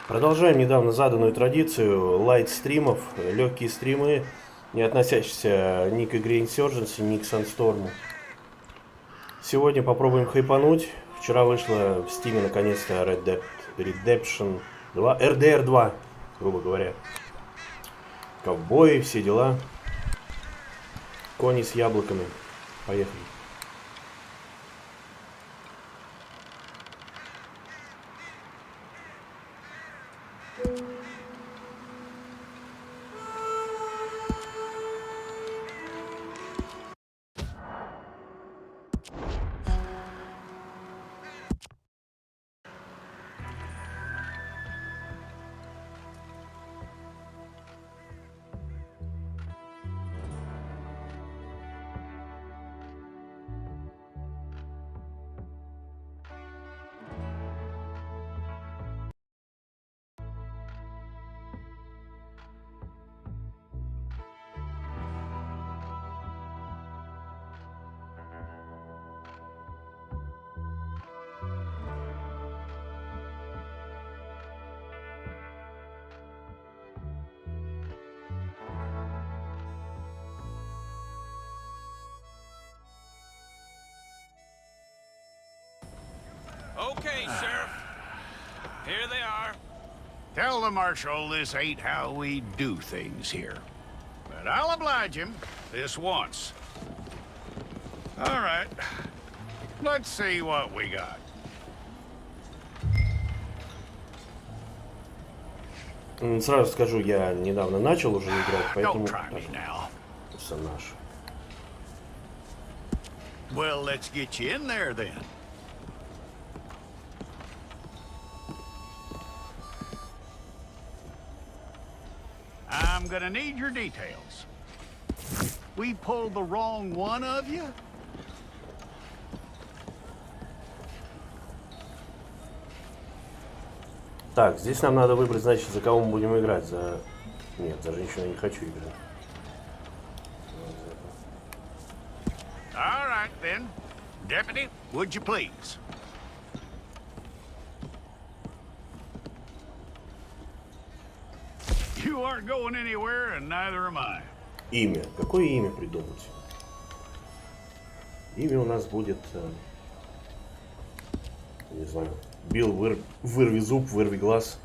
Продолжаем недавно заданную традицию лайт-стримов, легкие стримы, не относящиеся ни к игре Insurgency, ни к Sandstorm. Сегодня попробуем хайпануть. Вчера вышла в Steam наконец-то Red Dead Redemption 2, RDR 2, грубо говоря. Ковбои, все дела. Кони с яблоками. Поехали. Okay, Sheriff. Here they are. Tell the Marshal this ain't how we do things here. But I'll oblige him this once. All right. Let's see what we got. Сразу скажу, я недавно начал уже играть, поэтому... Don't try me now. Персонаж. Well, let's get you in there then. I'm gonna need your details. We pulled the wrong one of you? Так, здесь нам надо выбрать, значит, за кого мы будем играть. За... Нет, за женщину я не хочу играть. All right, then. Deputy, would you please? You aren't going anywhere, and neither am I. Имя. Какое имя придумать? Имя у нас будет... не знаю. Билл, вырви зуб, вырви глаз.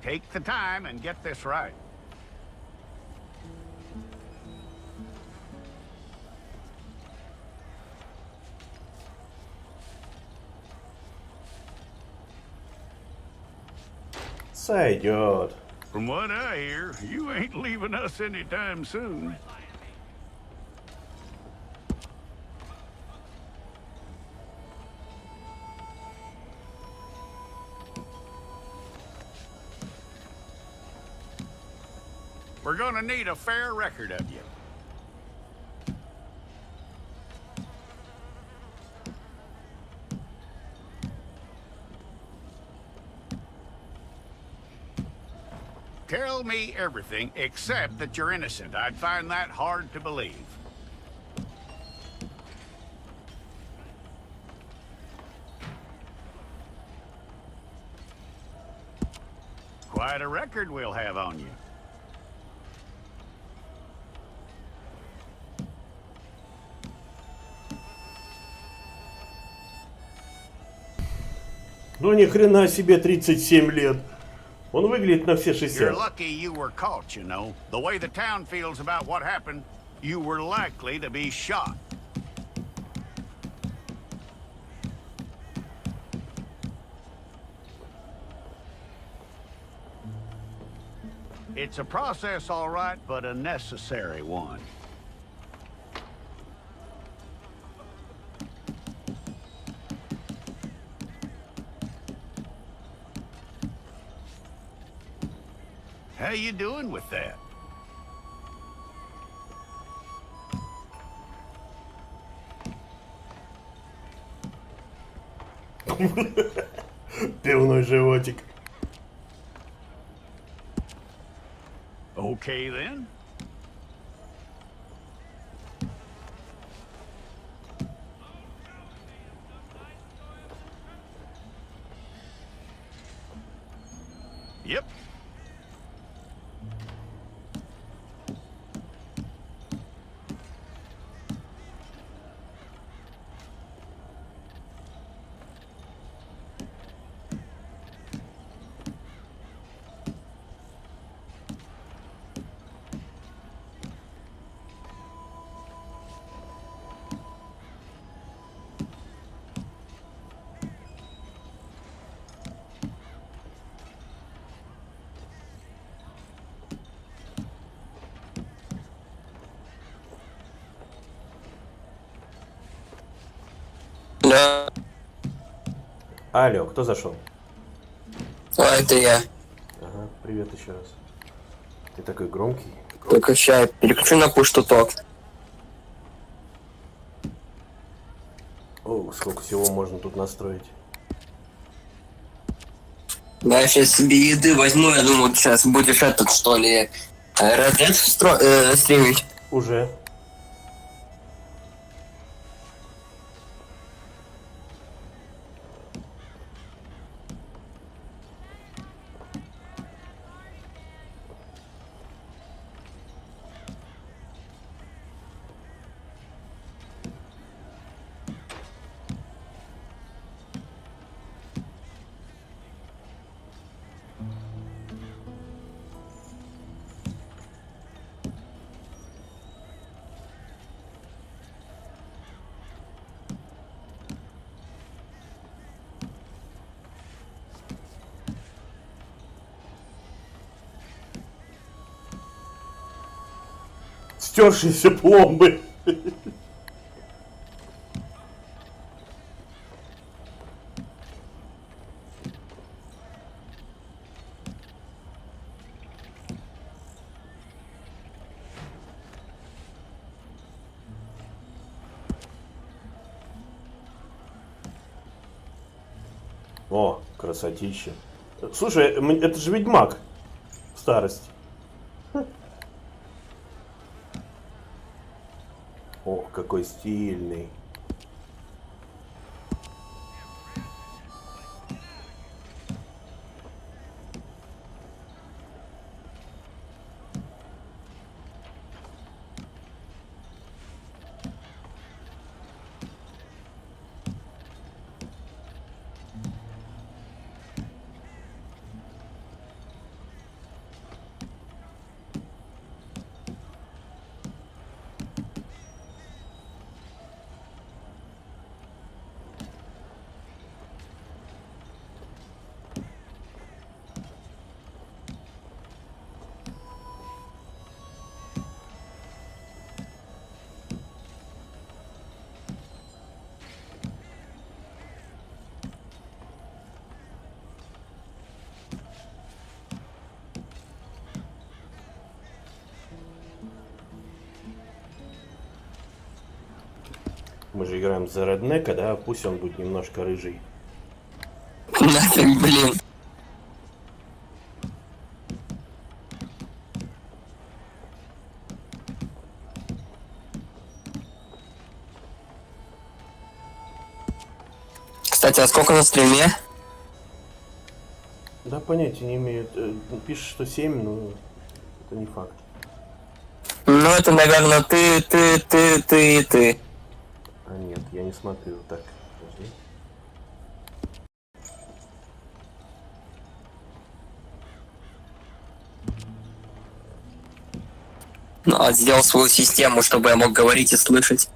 Take the time and get this right. Сойдет. From what I hear, you ain't leaving us anytime soon. We're gonna need a fair record of you. Tell me everything except that you're innocent. I'd find that hard to believe. Quite a record we'll have on you. Ну ни хрена себе 37 лет. Он выглядит на все You're 60. lucky you were caught, you know. The way the town feels about what happened, you were likely to be shot. It's a process, all right, but a necessary one. How you doing with that? Пивной животик. Okay, then. Yep. Да, Алло, кто зашел? это я. Ага, привет еще раз. Ты такой громкий. Только сейчас переключу на пуш-туток. О, сколько всего можно тут настроить. Да, я сейчас себе еды возьму, я думаю, сейчас будешь этот, что ли, Red Dead стримить. Уже. Стершиеся пломбы. О, красотища. Слушай, это же ведьмак в старости. О, какой стильный. Мы же играем за реднека, да? Пусть он будет немножко рыжий. Нафиг, блин. Кстати, а сколько на стриме? Да понятия не имею. Пишет, что 7, но это не факт. Ну, это, наверное, ты. А нет, я не смотрю. Так, подожди. Ну, а сделал свою систему, чтобы я мог говорить и слышать.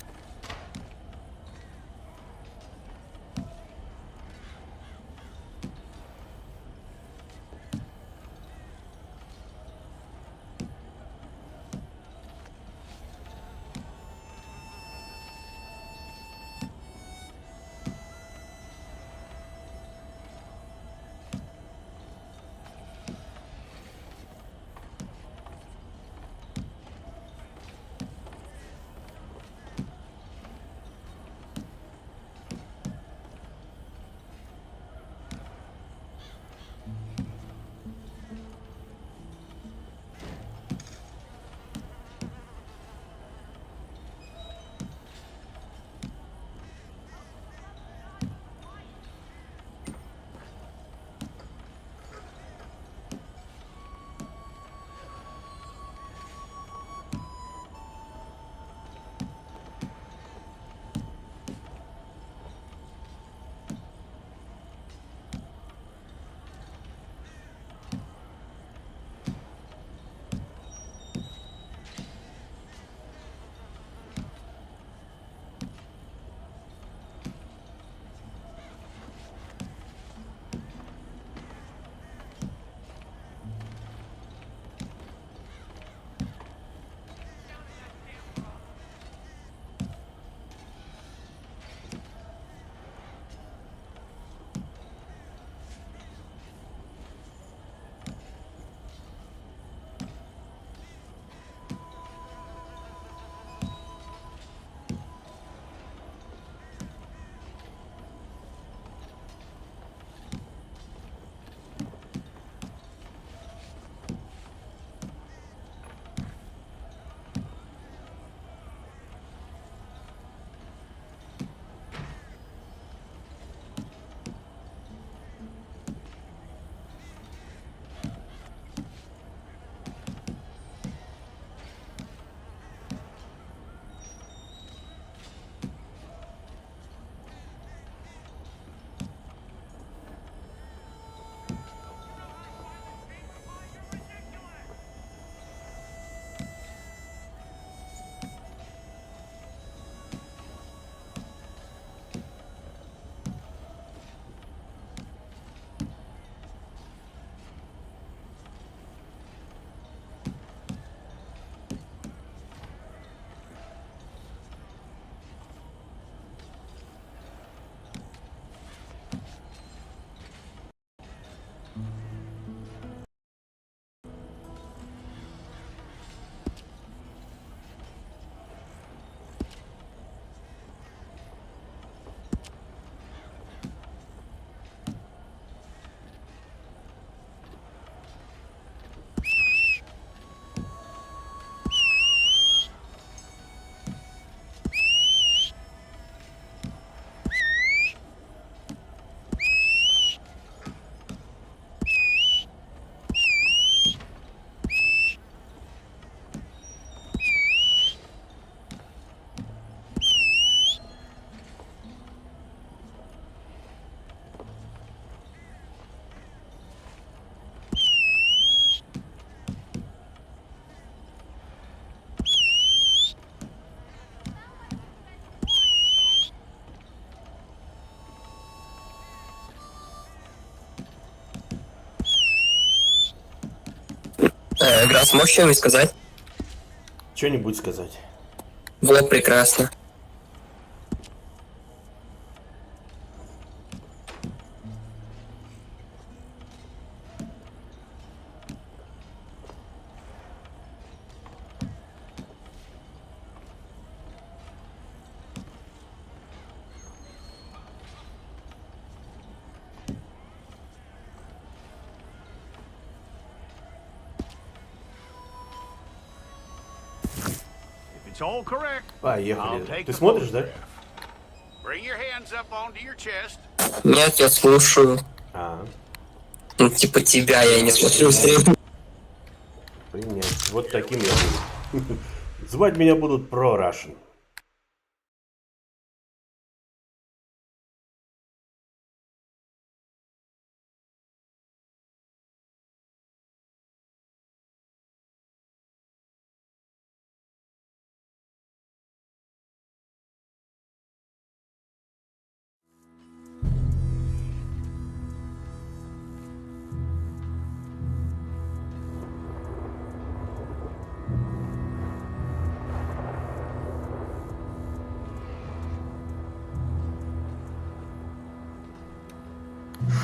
Грас, можешь что-нибудь сказать? Что-нибудь сказать. Вот прекрасно. It's all correct. I'll Поехали. take Ты the смотришь, да? photograph. Bring your hands up onto your chest. Нет, я слушаю. А. Ну, типа тебя я не смотрю стрим. Принять. Вот таким я буду. Звать меня будут ProRussian.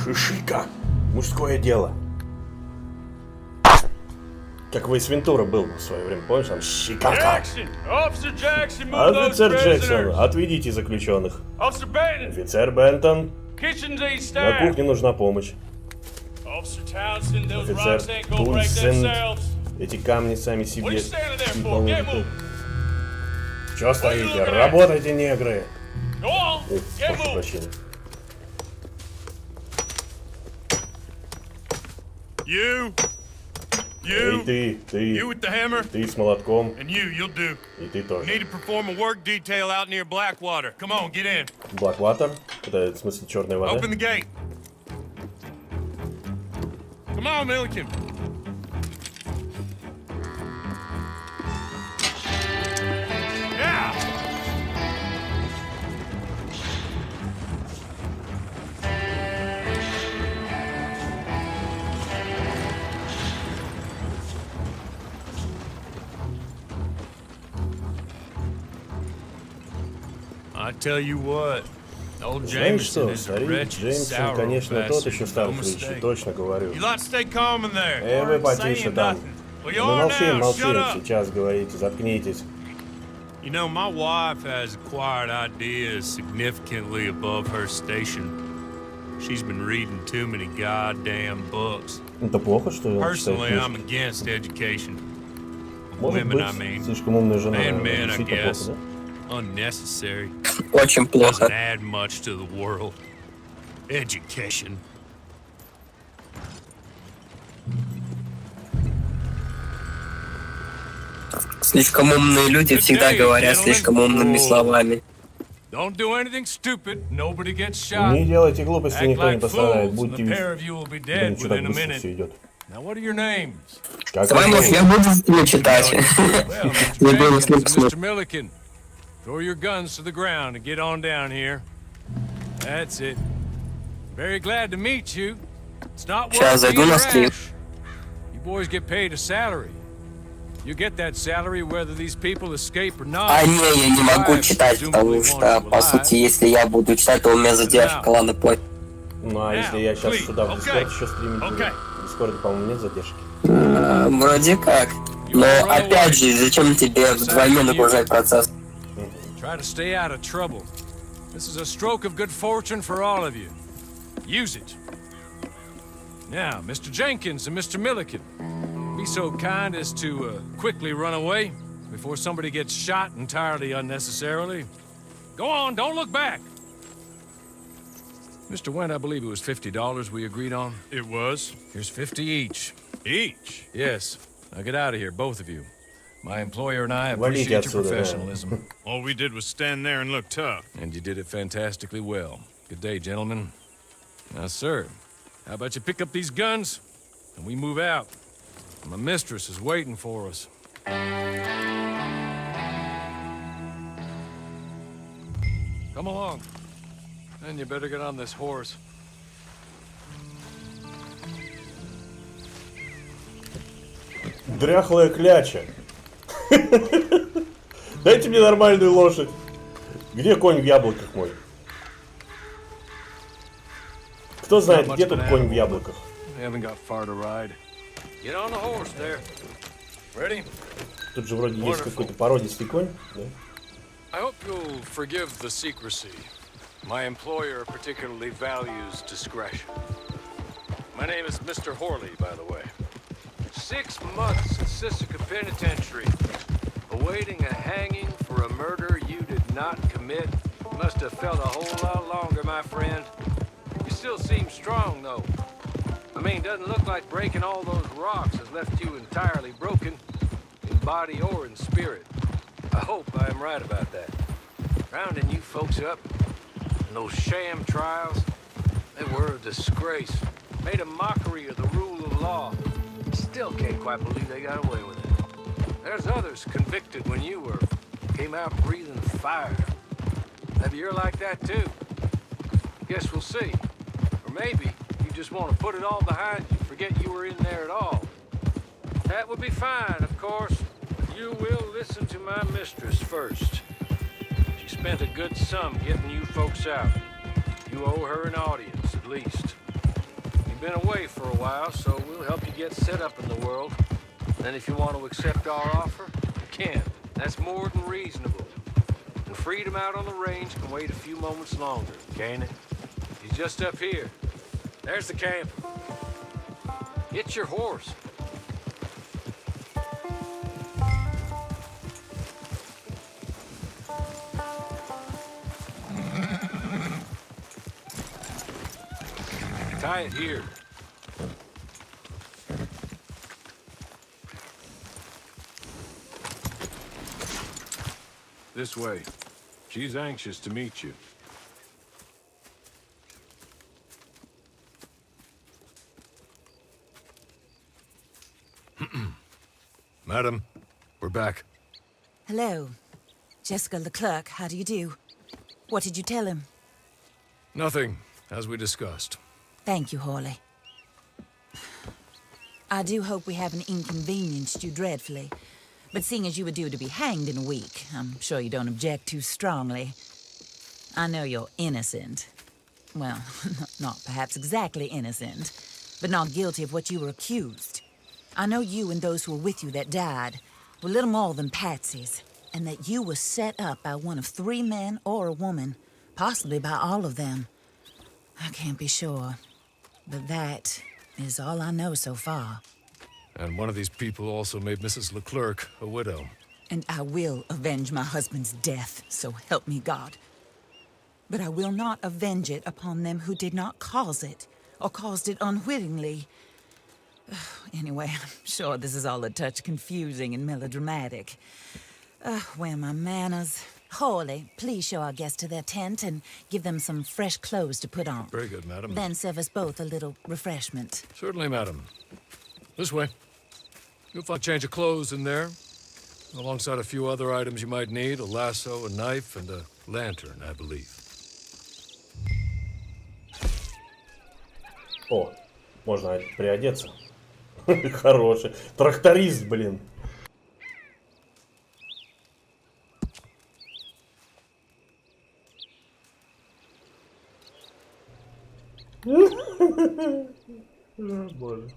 Шишика. Мужское дело. Как в Эйс Вентура был в свое время, помнишь? Там щикака. Officer Jackson, move those Офицер Джексон, prisoners. отведите заключенных. Officer Benton, Офицер Бентон, kitchen's east на there. кухне нужна помощь. Officer Townsend, those Офицер rocks ain't gonna break Тунсенд, themselves. эти камни сами What are себе you standing there не for? Get положат. moving. Чё стоите? Работайте, негры! Go on, Ой, get прошу moving. прощения. You, Эй, you with the hammer, ты с молотком, and you'll do. и ты Need тоже. to perform a work detail out near Blackwater. Come on, get in. Blackwater, это в смысле черная вода. Open the gate. Come on, Milliken. Yeah. I tell you what, old Знаешь Jameson что, is a старик wretched, Джеймсон, sour конечно, тот bastard, еще no старый свищи, mistake. точно говорю. You lot stay calm in there. Вы потише Saying там. nothing. Well, Мы you are молчим, now. Shut молчим, up. сейчас говорите, заткнитесь. You know, my wife has acquired ideas significantly above her station. She's been reading too many goddamn books. Это плохо, что он читает Personally, I'm книжки? against education. Может Women, I быть, mean. слишком умная жена, And men, I действительно guess. плохо, да? Unnecessary. Очень Doesn't плохо. add much to the world. Education. Слишком умные люди всегда говорят слишком умными словами. Don't do anything stupid. Nobody gets shot. Не делайте глупости, Act никто не like пострадает. fools, and Будьте the pair of you will be dead Блин, что так within a быстро minute. все идет. Now, what are your names? Как Давай, вы может, я думаете? буду тебе читать. Well, Не Mr. было Jenkins слух and слов. Mr. Milliken, throw your guns to the ground and get on down here. That's it. Very glad to meet you. It's not Сейчас worth зайду being на стрим. rash. You boys get paid a salary. You get that salary whether these people escape or not. А не, я не могу Wives читать, потому presumably что, want you по alive. сути, если я буду читать, то у меня задержка. Ладно, понял. Ну а если я сейчас Please, сюда в okay. Дискорд еще стримить буду? Okay. В Дискорде, по-моему, нет задержки. Вроде как. Но опять же, зачем тебе вдвойне нагружать процесс? Try to stay out of trouble. This is a stroke of good fortune for all of you. Use it. Now, Mr. Jenkins and Mr. Milliken, be so kind as to quickly run away before somebody gets shot entirely unnecessarily. Go on, don't look back. Mr. Wendt, I believe it was $50 we agreed on. It was. Here's 50 each. Each. Yes. Now get out of here, both of you. My employer and I Валите appreciate your отсюда, да. professionalism. All we did was stand there and look tough. And you did it fantastically well. Good day, gentlemen. Now, sir, how about you pick up these guns and we move out? My mistress is waiting for us. Come along. And you better get on this horse. Дряхлая кляча. Дайте мне нормальную лошадь. Где конь в яблоках мой? Кто знает, где тут конь в яблоках? We haven't got far to ride. Get on the horse there. Ready? Тут же вроде есть какой-то породистый конь. Да? I hope you'll forgive the secrecy. My employer particularly values discretion. My name is Mr. Horley, by the way. 6 months in Sisika Penitentiary, awaiting a hanging for a murder you did not commit. Must have felt a whole lot longer, my friend. You still seem strong, though. I mean, doesn't look like breaking all those rocks has left you entirely broken, in body or in spirit. I hope I am right about that. Rounding you folks up, and those sham trials, they were a disgrace. Made a mockery of the rule of law. Still can't quite believe they got away with it. There's others convicted when you were. Came out breathing fire. Maybe you're like that too. Guess we'll see. Or maybe you just want to put it all behind you, forget you were in there at all. That would be fine, of course. But you will listen to my mistress first. She spent a good sum getting you folks out. You owe her an audience, at least. You've been away for a while, so we'll help you get set up in the world. Then if you want to accept our offer, you can. That's more than reasonable. And freedom out on the range can wait a few moments longer, can't it? He's just up here. There's the camp. Get your horse. Tie it here. This way. She's anxious to meet you. Madam, we're back. Hello. Jessica Leclerc, how do you do? What did you tell him? Nothing, as we discussed. Thank you, Hawley. I do hope we haven't inconvenienced you dreadfully. But seeing as you were due to be hanged in a week, I'm sure you don't object too strongly. I know you're innocent. Well, not perhaps exactly innocent, but not guilty of what you were accused. I know you and those who were with you that died were little more than patsies, and that you were set up by one of 3 men or a woman, possibly by all of them. I can't be sure, but that is all I know so far. And one of these people also made Mrs. Leclerc a widow. And I will avenge my husband's death, so help me God. But I will not avenge it upon them who did not cause it, or caused it unwittingly. Anyway, I'm sure this is all a touch confusing and melodramatic. Where are my manners? Hawley, please show our guests to their tent and give them some fresh clothes to put on. Very good, madam. Then serve us both a little refreshment. Certainly, madam. This way. You'll find a change of clothes in there, alongside a few other items you might need, a lasso, a knife, and a lantern, I believe. О, можно приодеться. Хороший. Тракторист, блин. Боже.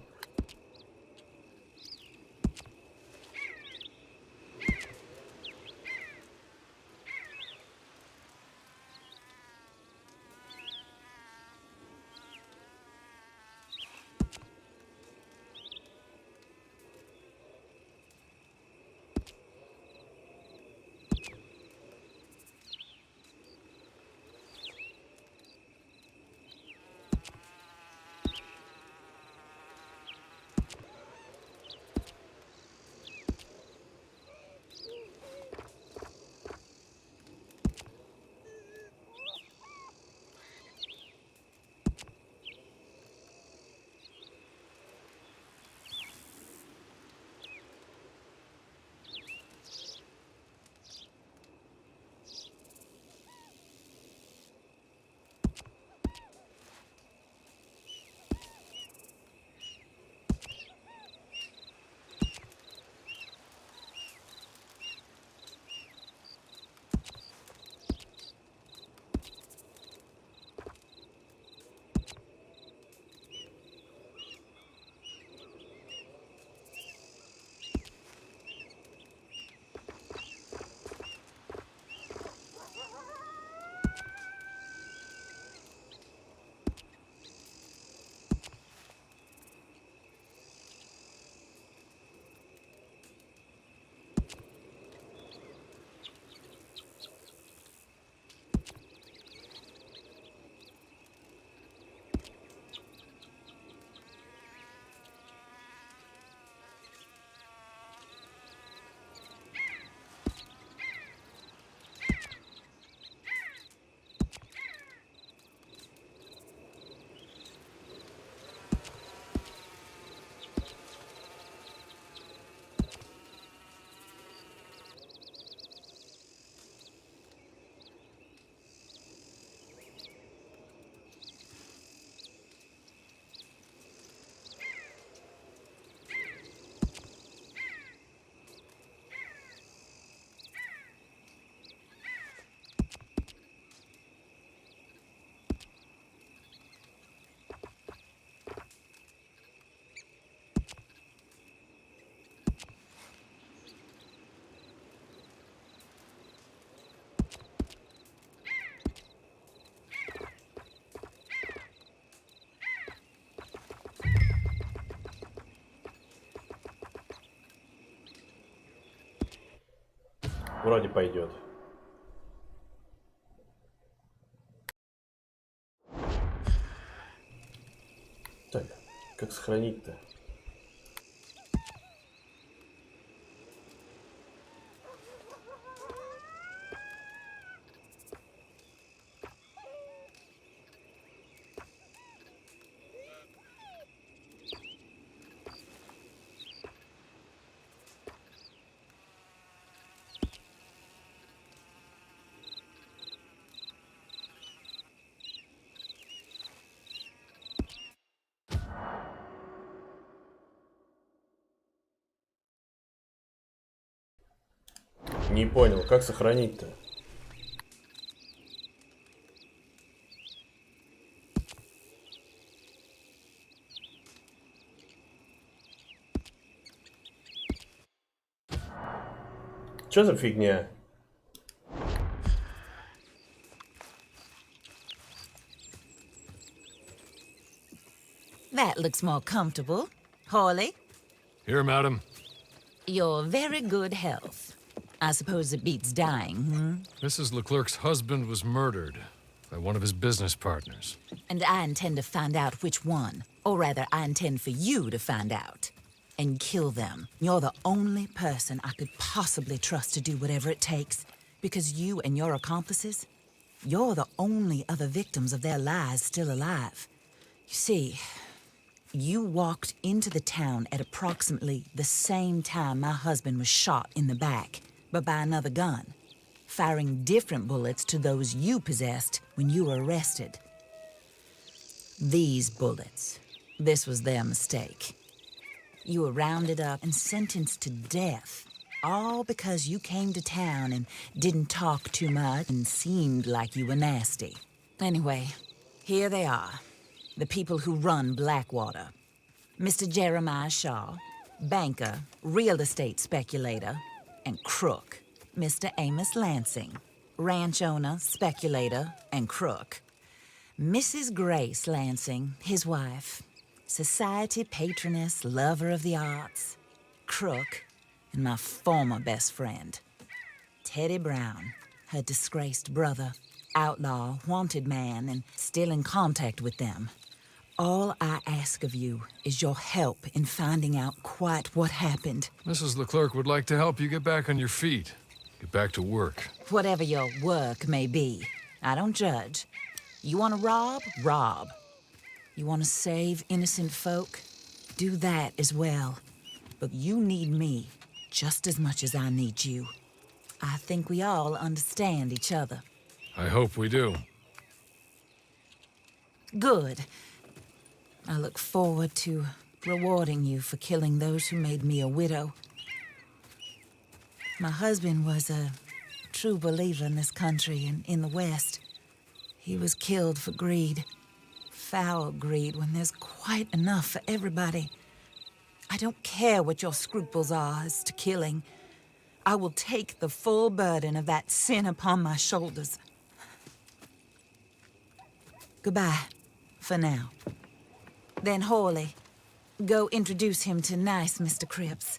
Вроде пойдет. Так, как сохранить-то? Не понял, как сохранить-то? Что за фигня? That looks more comfortable. Hawley, Here, madam. your very good health. I suppose it beats dying, hmm? Mrs. Leclerc's husband was murdered by one of his business partners. And I intend to find out which one. Or rather, I intend for you to find out. And kill them. You're the only person I could possibly trust to do whatever it takes. Because you and your accomplices, you're the only other victims of their lies still alive. You see, you walked into the town at approximately the same time my husband was shot in the back, but by another gun, firing different bullets to those you possessed when you were arrested. These bullets, this was their mistake. You were rounded up and sentenced to death, all because you came to town and didn't talk too much and seemed like you were nasty. Anyway, here they are, the people who run Blackwater. Mr. Jeremiah Shaw, banker, real estate speculator, and crook. Mr. Amos Lansing, ranch owner, speculator, and crook. Mrs. Grace Lansing, his wife, society patroness, lover of the arts, crook, and my former best friend. Teddy Brown, her disgraced brother, outlaw, wanted man, and still in contact with them. All I ask of you is your help in finding out quite what happened. Mrs. Leclerc would like to help you get back on your feet. Get back to work. Whatever your work may be, I don't judge. You want to rob? Rob. You want to save innocent folk? Do that as well. But you need me just as much as I need you. I think we all understand each other. I hope we do. Good. I look forward to rewarding you for killing those who made me a widow. My husband was a true believer in this country and in the West. He was killed for greed. Foul greed when there's quite enough for everybody. I don't care what your scruples are as to killing. I will take the full burden of that sin upon my shoulders. Goodbye, for now. Then Hawley, go introduce him to nice Mr. Cripps.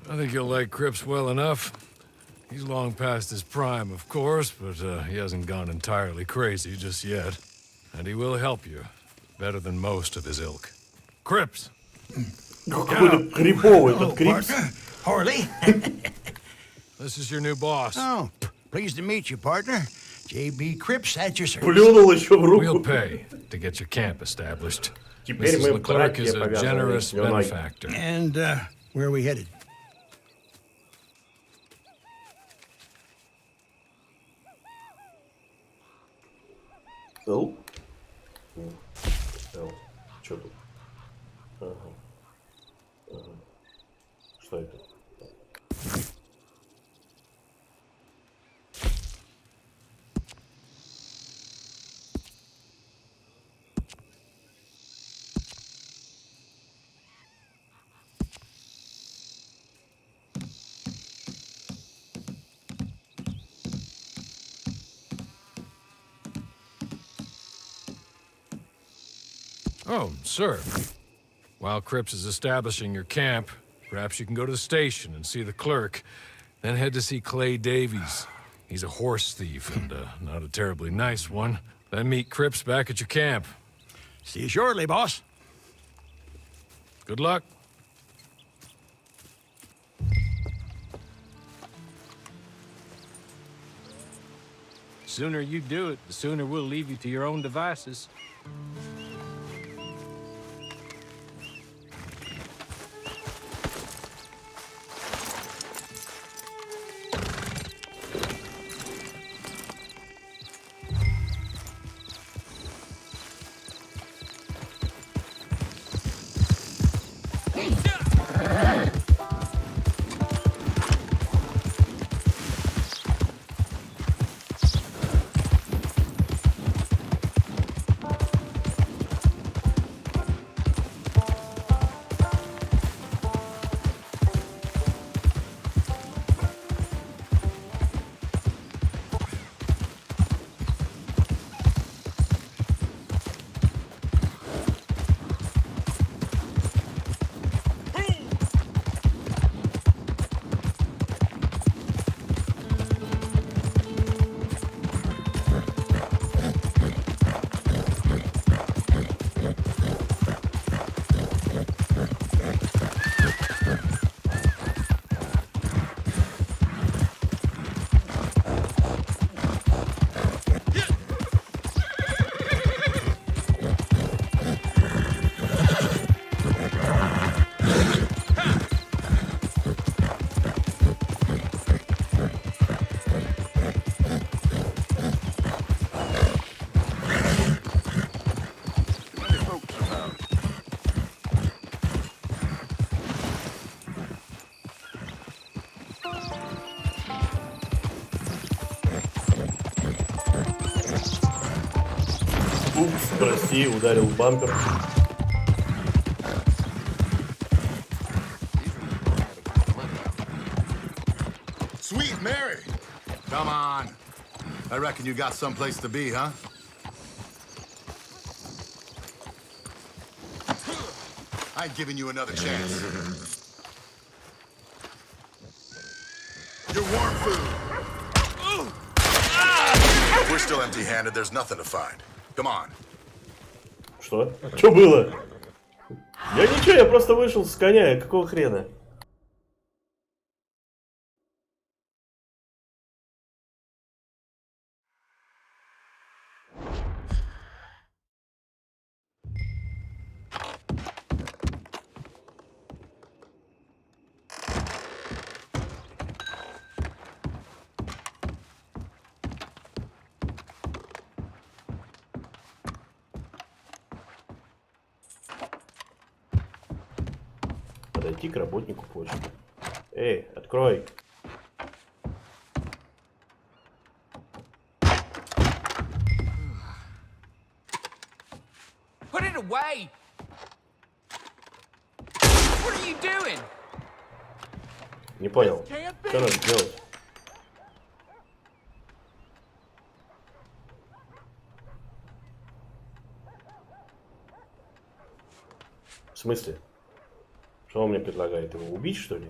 I think you'll like Cripps well enough. He's long past his prime, of course, but he hasn't gone entirely crazy just yet. And he will help you better than most of his ilk. Cripps! Какой-то криповый этот Крипс. Harley. This is your new boss. Oh, pleased to meet you, partner. J.B. Cripps at your service. Плюнул еще в We'll руку. pay to get your camp established. Теперь Mrs. мы Leclerc братья is a повязаны generous слюной. benefactor. And where are we headed? Л? Л. Что тут? Ага. Ага. Что это? Oh, sir. While Cripps is establishing your camp, perhaps you can go to the station and see the clerk. Then head to see Clay Davies. He's a horse thief, and not a terribly nice one. Then meet Cripps back at your camp. See you shortly, boss. Good luck. Sooner you do it, the sooner we'll leave you to your own devices. Упс, прости, ударил в бампер. Sweet Mary! Come on. I reckon you got someplace to be, huh? I ain't giving you another chance. Your warm food. If we're still empty-handed, there's nothing to find. Come on. Что? Что было? Я ничего, я просто вышел с коня. Какого хрена? Подойти к работнику почты. Эй, открой. Put it away! What are you doing? Не понял. Что надо делать? В смысле? Что он мне предлагает? Его убить, что ли?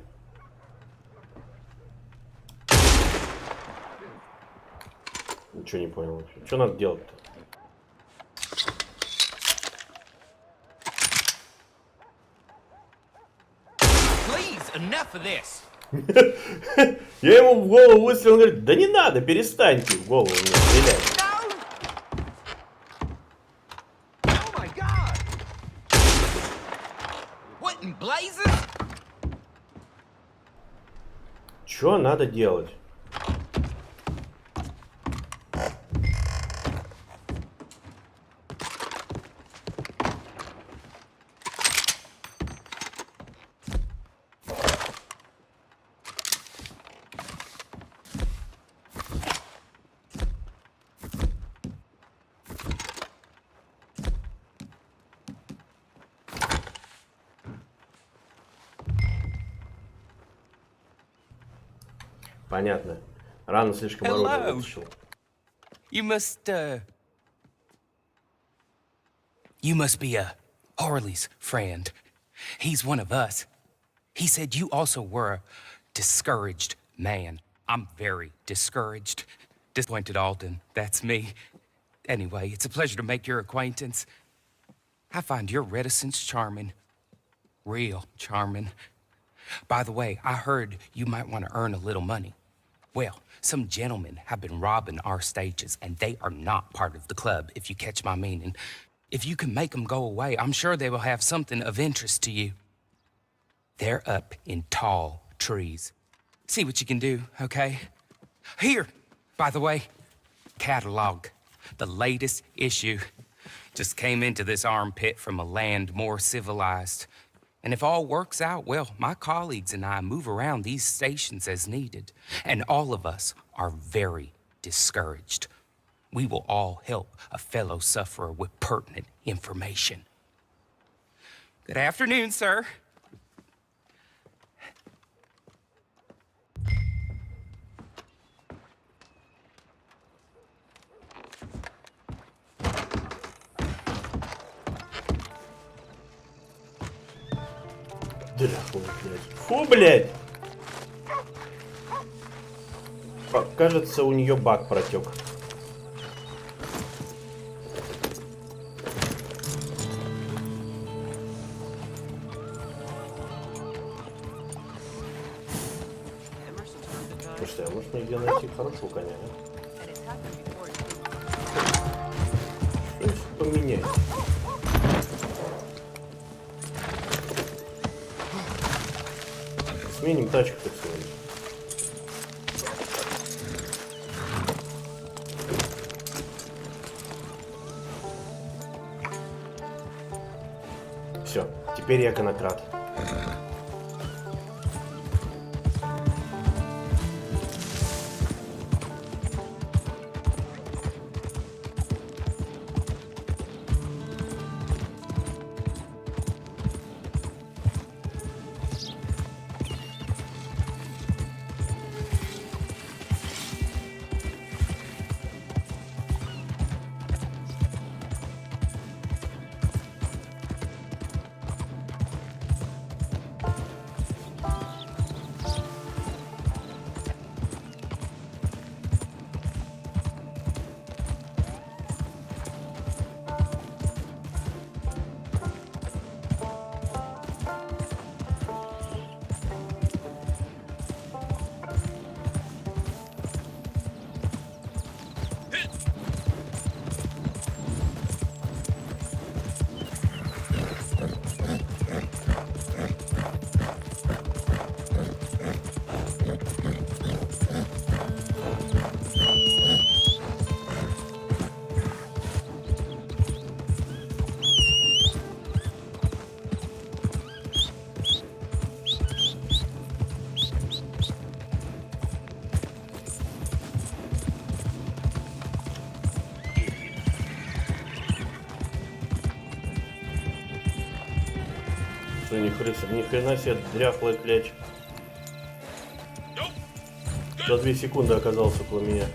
Ничего не понял вообще. Что надо делать-то? Please, enough of this! Я ему в голову выстрелил, он говорит, да не надо, перестаньте в голову мне стрелять. Oh my god! What in blazes? Что надо делать? Понятно. Рано слишком оружие вытащил. You must be Harley's friend. He's one of us. He said you also were a discouraged Man, I'm very discouraged. Disappointed, Alden. That's me. Anyway, it's a pleasure to make your acquaintance. I find your reticence charming. Real charming. By the way, I heard you might want to earn a little money. Well, some gentlemen have been robbing our stages, and they are not part of the club, if you catch my meaning. If you can make them go away, I'm sure they will have something of interest to you. They're up in tall trees. See what you can do, okay? Here, by the way, catalog. The latest issue. Just came into this armpit from a land more civilized. And if all works out, well, my colleagues and I move around these stations as needed. And all of us are very discouraged. We will all help a fellow sufferer with pertinent information. Good afternoon, sir. Дряхлый, блядь. Фу, блядь! Кажется, у нее бак протек. Слушайте, а может мне где найти хорошего коня, а? Что-нибудь поменять. Сменим тачку, так сказать. Все, теперь я конократ. Ни хрена себе дряхлый кляч. За 2 секунды оказался около меня.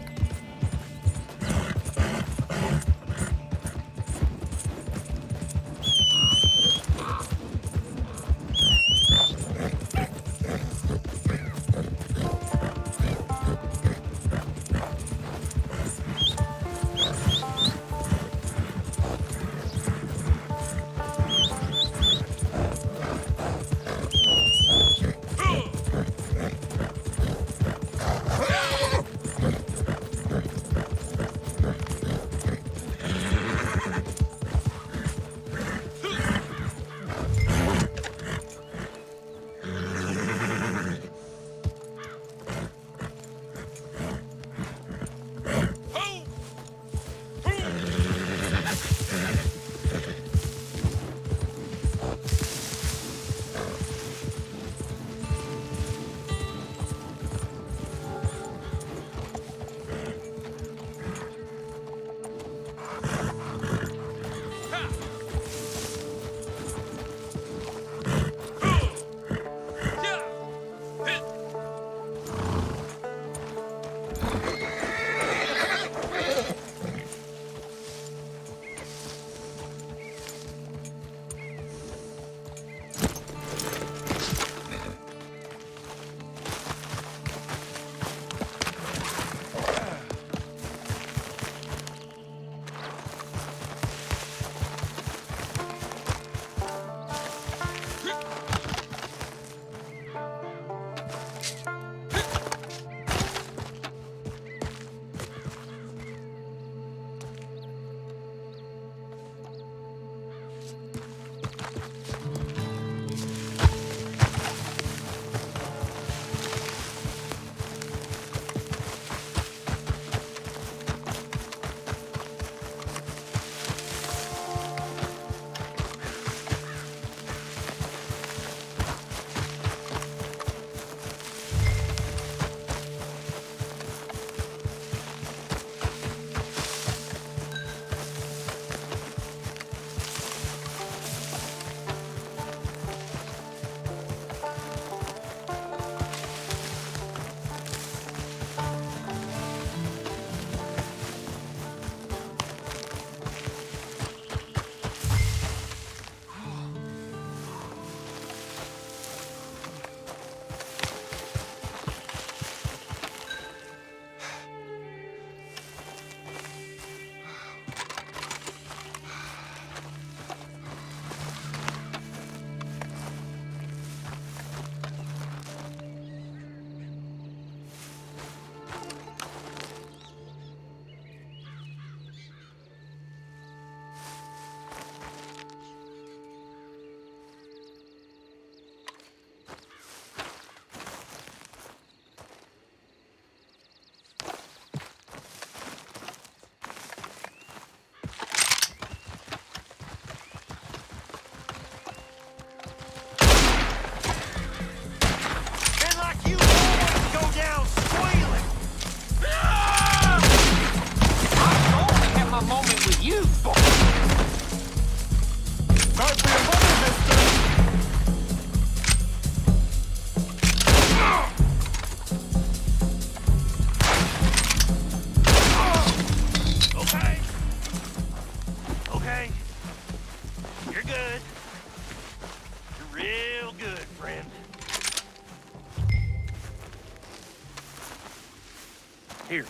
Here.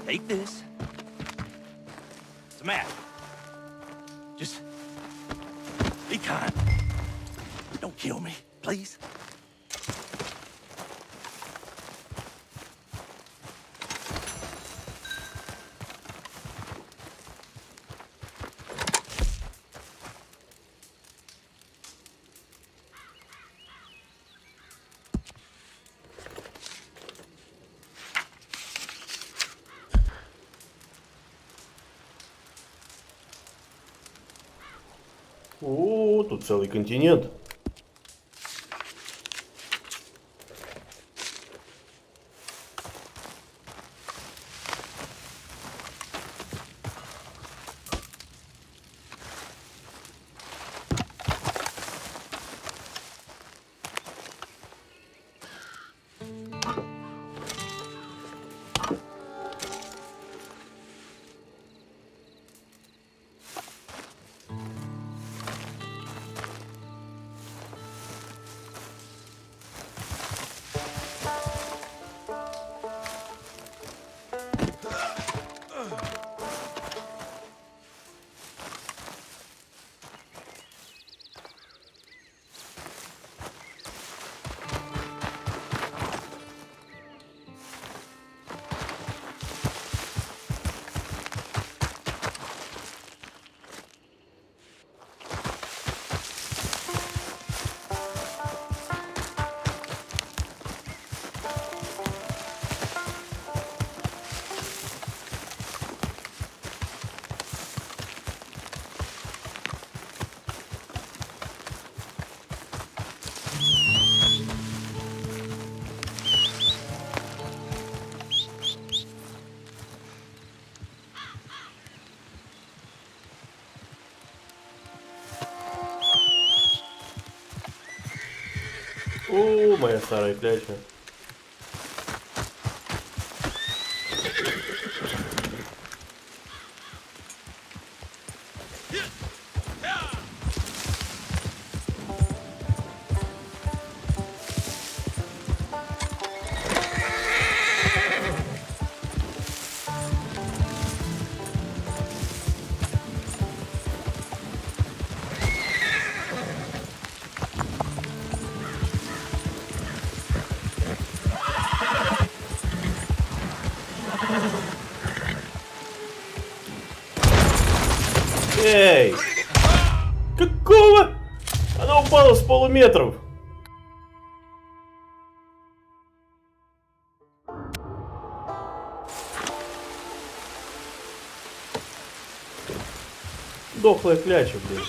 Take this. It's a map. Just be kind. Don't kill me, please. О, тут целый континент. О, моя старая кляча. Эй! Какого? Она упала с полуметров. Дохлая кляча, блин.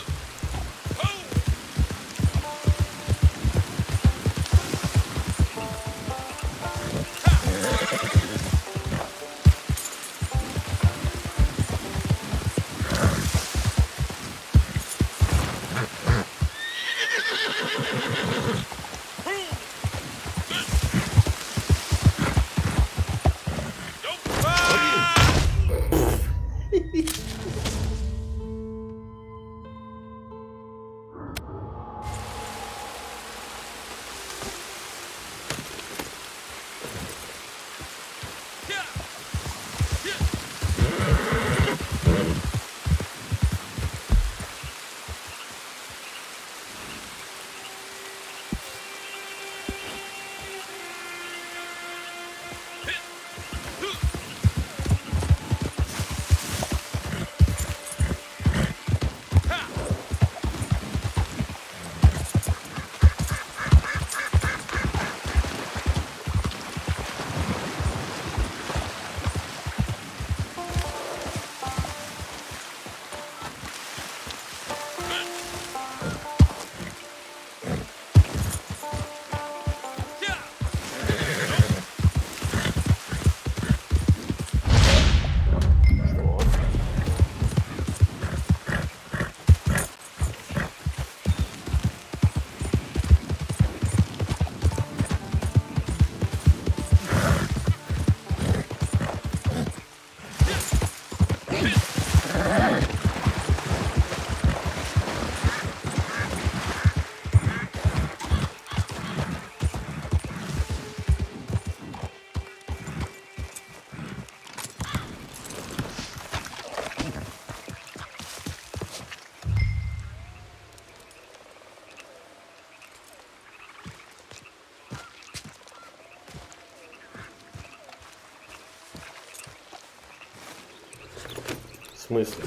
смысле?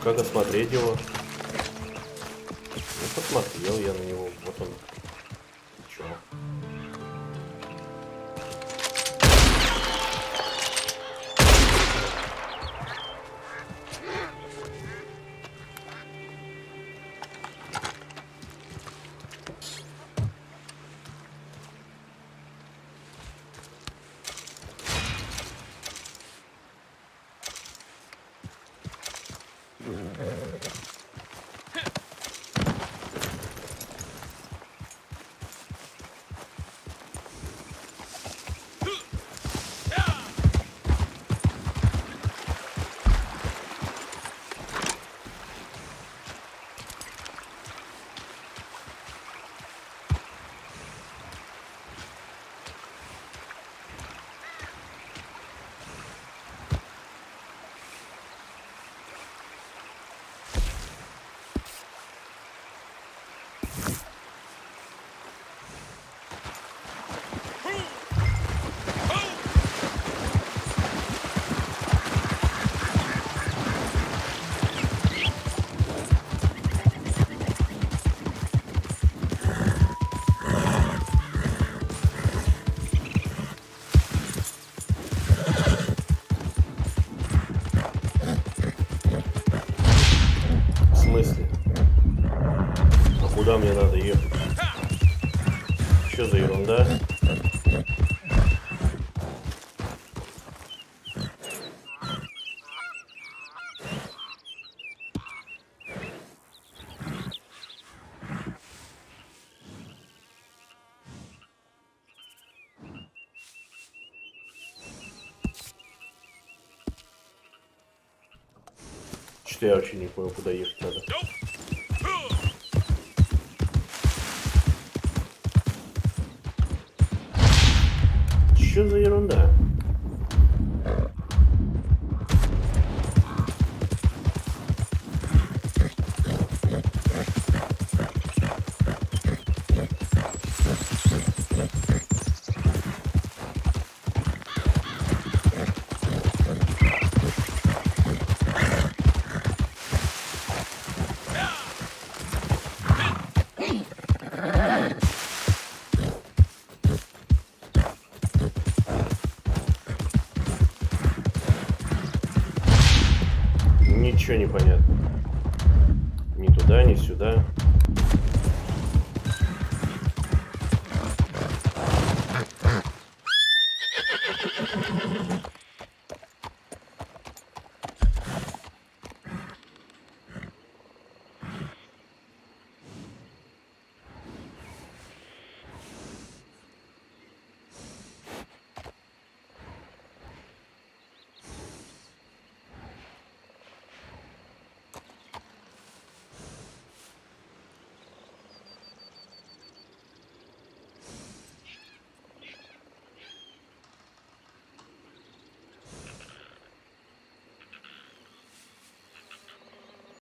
Как осмотреть его? Ну, посмотрел я на него. Вот он. Чё? В смысле? А куда мне надо ехать? Что за ерунда? Что я вообще не понял, куда ехать надо. Что за ерунда? Ничего не понятно. Ни туда, ни сюда.